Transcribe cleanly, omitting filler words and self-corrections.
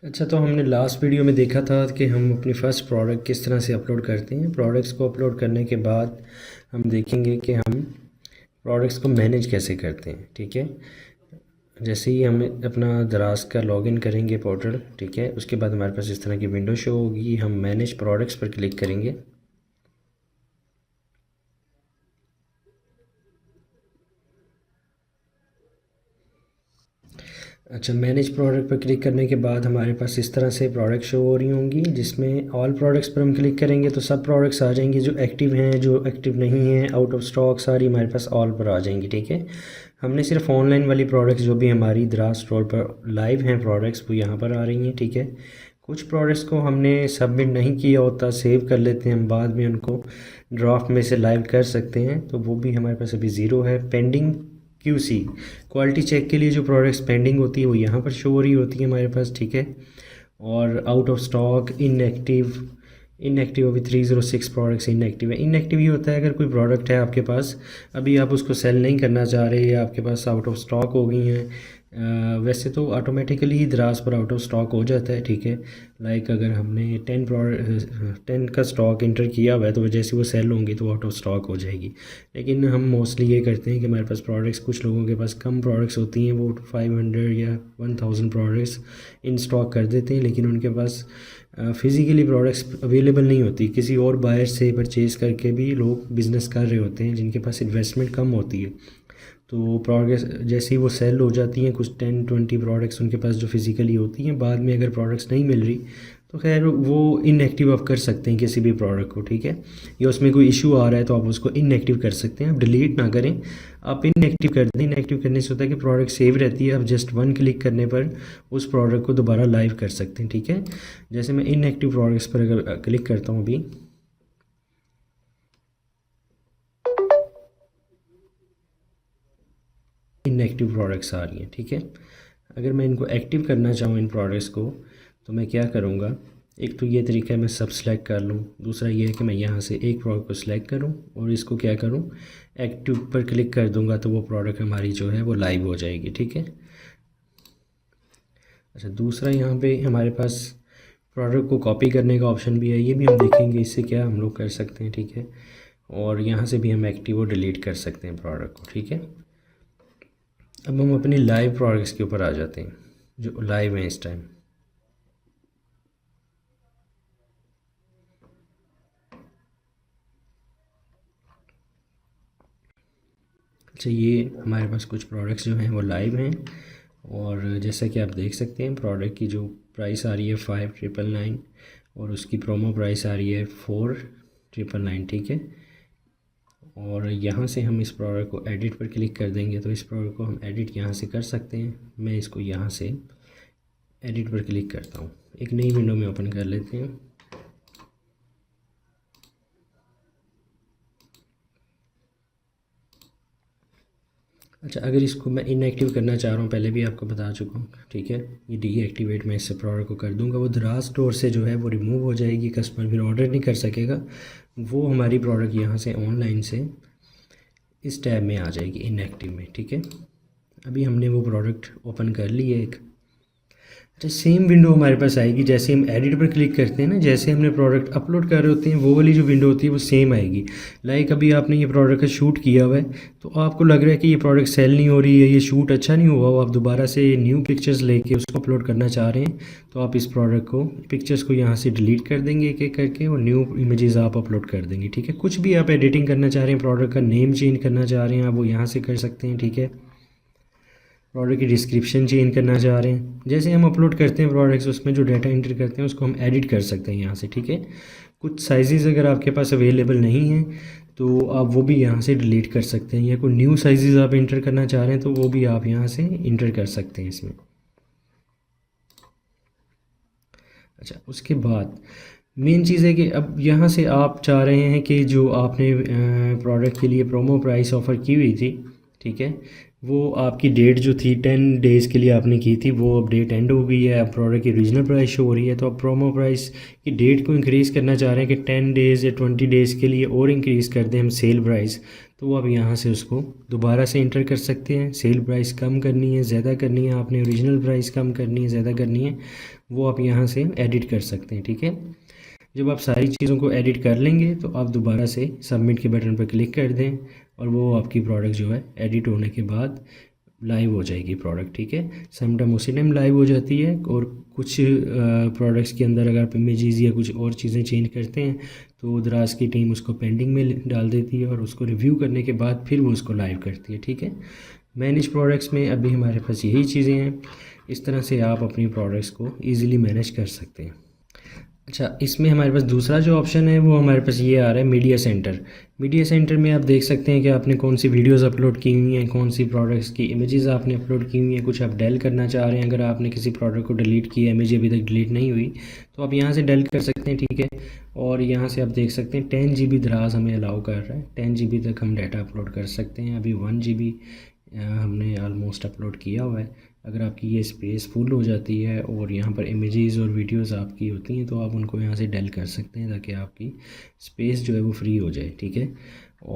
अच्छा, तो हमने लास्ट वीडियो में देखा था कि हम अपनी फ़र्स्ट प्रोडक्ट किस तरह से अपलोड करते हैं। प्रोडक्ट्स को अपलोड करने के बाद हम देखेंगे कि हम प्रोडक्ट्स को मैनेज कैसे करते हैं। ठीक है, जैसे ही हम अपना दराज का लॉगिन करेंगे पोर्टल, ठीक है, उसके बाद हमारे पास इस तरह की विंडो शो होगी। हम मैनेज प्रोडक्ट्स पर क्लिक करेंगे। अच्छा, मैनेज प्रोडक्ट पर क्लिक करने के बाद हमारे पास इस तरह से प्रोडक्ट शो हो रही होंगी, जिसमें ऑल प्रोडक्ट्स पर हम क्लिक करेंगे तो सब प्रोडक्ट्स आ जाएंगे जो एक्टिव हैं, जो एक्टिव नहीं हैं, आउट ऑफ स्टॉक, सारी हमारे पास ऑल पर आ जाएंगी। ठीक है, हमने सिर्फ ऑनलाइन वाली प्रोडक्ट्स जो भी हमारी दराज स्टोर पर लाइव हैं प्रोडक्ट्स, वो यहाँ पर आ रही हैं। ठीक है, कुछ प्रोडक्ट्स को हमने सबमिट नहीं किया होता, सेव कर लेते हैं हम, बाद में उनको ड्राफ्ट में से लाइव कर सकते हैं, तो वो भी हमारे पास अभी ज़ीरो है। पेंडिंग क्यूसी, क्वालिटी चेक के लिए जो प्रोडक्ट्स पेंडिंग होती है वो यहाँ पर शो हो रही होती है हमारे पास। ठीक है, और out of stock, inactive, inactive अभी 306 प्रोडक्ट्स इनएक्टिव है। इनएक्टिव ये होता है अगर कोई प्रोडक्ट है आपके पास, अभी आप उसको सेल नहीं करना चाह रहे या आपके पास आउट ऑफ स्टॉक हो गई हैं। वैसे तो ऑटोमेटिकली ही दराज पर आउट ऑफ स्टॉक हो जाता है। ठीक है, लाइक अगर हमने 10 का स्टॉक इंटर किया हुआ है तो जैसे वो सेल होंगी तो आउट ऑफ स्टॉक हो जाएगी। लेकिन हम मोस्टली ये करते हैं कि हमारे पास प्रोडक्ट्स, कुछ लोगों के पास कम प्रोडक्ट्स होती हैं, वो 500 या 1000 प्रोडक्ट्स इन स्टॉक कर देते हैं, लेकिन उनके पास फ़िज़िकली प्रोडक्ट्स अवेलेबल नहीं होती। किसी और बायर से परचेज़ करके भी लोग बिज़नेस कर रहे होते हैं जिनके पास इन्वेस्टमेंट कम होती है। तो प्रोडक्ट्स जैसे ही वो सेल हो जाती हैं, कुछ 10-20 प्रोडक्ट्स उनके पास जो फिज़िकली होती हैं, बाद में अगर प्रोडक्ट्स नहीं मिल रही तो खैर वो इनएक्टिव आप कर सकते हैं किसी भी प्रोडक्ट को। ठीक है, या उसमें कोई इशू आ रहा है तो आप उसको इनएक्टिव कर सकते हैं। आप डिलीट ना करें, आप इनएक्टिव कर दें। इनएक्टिव करने से होता है कि प्रोडक्ट सेव रहती है, आप जस्ट वन क्लिक करने पर उस प्रोडक्ट को दोबारा लाइव कर सकते हैं। ठीक है, जैसे मैं इनएक्टिव प्रोडक्ट्स पर अगर क्लिक करता हूँ अभी, इनएक्टिव प्रोडक्ट्स आ रही हैं। ठीक है, अगर मैं इनको एक्टिव करना चाहूँ इन प्रोडक्ट्स को, तो मैं क्या करूँगा, एक तो ये तरीका है मैं सब सेलेक्ट कर लूँ, दूसरा ये है कि मैं यहाँ से एक प्रोडक्ट को सिलेक्ट करूँ और इसको क्या करूँ, एक्टिव पर क्लिक कर दूँगा तो वो प्रोडक्ट हमारी जो है वो लाइव हो जाएगी। ठीक है, अच्छा, दूसरा यहाँ पे हमारे पास प्रोडक्ट को कॉपी करने का ऑप्शन भी है, ये भी हम देखेंगे इससे क्या हम लोग कर सकते हैं। ठीक है, और यहाँ से भी हम एक्टिव और डिलीट कर सकते हैं प्रोडक्ट को। ठीक है, अब हम अपनी लाइव प्रोडक्ट्स के ऊपर आ जाते हैं जो लाइव हैं इस टाइम। अच्छा, ये हमारे पास कुछ प्रोडक्ट्स जो हैं वो लाइव हैं, और जैसा कि आप देख सकते हैं प्रोडक्ट की जो प्राइस आ रही है 5999 और उसकी प्रोमो प्राइस आ रही है 4999। ठीक है, और यहाँ से हम इस प्रोडक्ट को एडिट पर क्लिक कर देंगे तो इस प्रोडक्ट को हम एडिट यहाँ से कर सकते हैं। मैं इसको यहाँ से एडिट पर क्लिक करता हूँ, एक नई विंडो में ओपन कर लेते हैं। अच्छा, अगर इसको मैं इनएक्टिव करना चाह रहा हूँ, पहले भी आपको बता चुका हूँ। ठीक है, ये डीएक्टिवेट मैं इससे प्रोडक्ट को कर दूँगा, वो दराज स्टोर से जो है वो रिमूव हो जाएगी, कस्टमर फिर ऑर्डर नहीं कर सकेगा। वो हमारी प्रोडक्ट यहाँ से ऑनलाइन से इस टैब में आ जाएगी इनएक्टिव में। ठीक है, अभी हमने वो प्रोडक्ट ओपन कर ली है एक। अच्छा, सेम विंडो हमारे पास आएगी जैसे हम एडिट पर क्लिक करते हैं ना, जैसे हमने प्रोडक्ट अपलोड कर रहे होते हैं वो वाली जो विंडो होती है वो सेम आएगी। लाइक अभी आपने ये प्रोडक्ट का शूट किया हुआ है तो आपको लग रहा है कि ये प्रोडक्ट सेल नहीं हो रही है, ये शूट अच्छा नहीं हुआ, आप दोबारा से न्यू पिक्चर्स लेके उसको अपलोड करना चाह रहे हैं, तो आप इस प्रोडक्ट को, पिक्चर्स को यहाँ से डिलीट कर देंगे एक एक करके और न्यू इमेजेस आप अपलोड कर देंगे। ठीक है, कुछ भी आप एडिटिंग करना चाह रहे हैं, प्रोडक्ट का नेम चेंज करना चाह रहे हैं, आप वो यहाँ से कर सकते हैं। ठीक है, प्रोडक्ट की डिस्क्रिप्शन चेंज करना चाह रहे हैं, जैसे हम अपलोड करते हैं प्रोडक्ट्स उसमें जो डाटा एंटर करते हैं उसको हम एडिट कर सकते हैं यहाँ से। ठीक है, कुछ साइजेस अगर आपके पास अवेलेबल नहीं हैं तो आप वो भी यहाँ से डिलीट कर सकते हैं, या कोई न्यू साइजेस आप इंटर करना चाह रहे हैं तो वो भी आप यहाँ से इंटर कर सकते हैं इसमें। अच्छा, उसके बाद मेन चीज़ है कि अब यहाँ से आप चाह रहे हैं कि जो आपने प्रोडक्ट के लिए प्रोमो प्राइस ऑफ़र की हुई थी, ठीक है, वो आपकी डेट जो थी 10 डेज़ के लिए आपने की थी, वो अब डेट एंड हो गई है। अब प्रोडक्ट की ओरिजिनल प्राइस शो हो रही है, तो आप प्रोमो प्राइस की डेट को इंक्रीज़ करना चाह रहे हैं कि 10 डेज़ या 20 डेज़ के लिए और इंक्रीज़ कर दें हम सेल प्राइस, तो वो आप यहाँ से उसको दोबारा से इंटर कर सकते हैं। सेल प्राइस कम करनी है, ज़्यादा करनी है, आपने ओरिजिनल प्राइस कम करनी है, ज़्यादा करनी है, वो आप यहाँ से एडिट कर सकते हैं। ठीक है, जब आप सारी चीज़ों को एडिट कर लेंगे तो आप दोबारा से सबमिट के बटन पर क्लिक कर दें और वो आपकी प्रोडक्ट जो है एडिट होने के बाद लाइव हो जाएगी प्रोडक्ट। ठीक है, समटाइम उसी टाइम लाइव हो जाती है। और कुछ प्रोडक्ट्स के अंदर अगर आप इमेजेस या कुछ और चीज़ें चेंज करते हैं तो दराज की टीम उसको पेंडिंग में डाल देती है और उसको रिव्यू करने के बाद फिर वो उसको लाइव करती है। ठीक है, मैनेज प्रोडक्ट्स में अभी हमारे पास यही चीज़ें हैं। इस तरह से आप अपनी प्रोडक्ट्स को ईज़िली मैनेज कर सकते हैं। अच्छा, इसमें हमारे पास दूसरा जो ऑप्शन है वो हमारे पास ये आ रहा है मीडिया सेंटर। मीडिया सेंटर में आप देख सकते हैं कि आपने कौन सी वीडियोस अपलोड की हुई हैं, कौन सी प्रोडक्ट्स की इमेजेस आपने अपलोड की हुई हैं, कुछ आप डेल करना चाह रहे हैं। अगर आपने किसी प्रोडक्ट को डिलीट किया, इमेज अभी तक डिलीट नहीं हुई, तो आप यहाँ से डेल कर सकते हैं। ठीक है, और यहाँ से आप देख सकते हैं 10 GB दराज हमें अलाउ कर रहा है, 10 GB तक हम डाटा अपलोड कर सकते हैं। अभी 1 GB हमने ऑलमोस्ट अपलोड किया हुआ है। अगर आपकी ये स्पेस फुल हो जाती है और यहाँ पर इमेजेस और वीडियोस आपकी होती हैं तो आप उनको यहाँ से डेल कर सकते हैं ताकि आपकी स्पेस जो है वो फ्री हो जाए। ठीक है,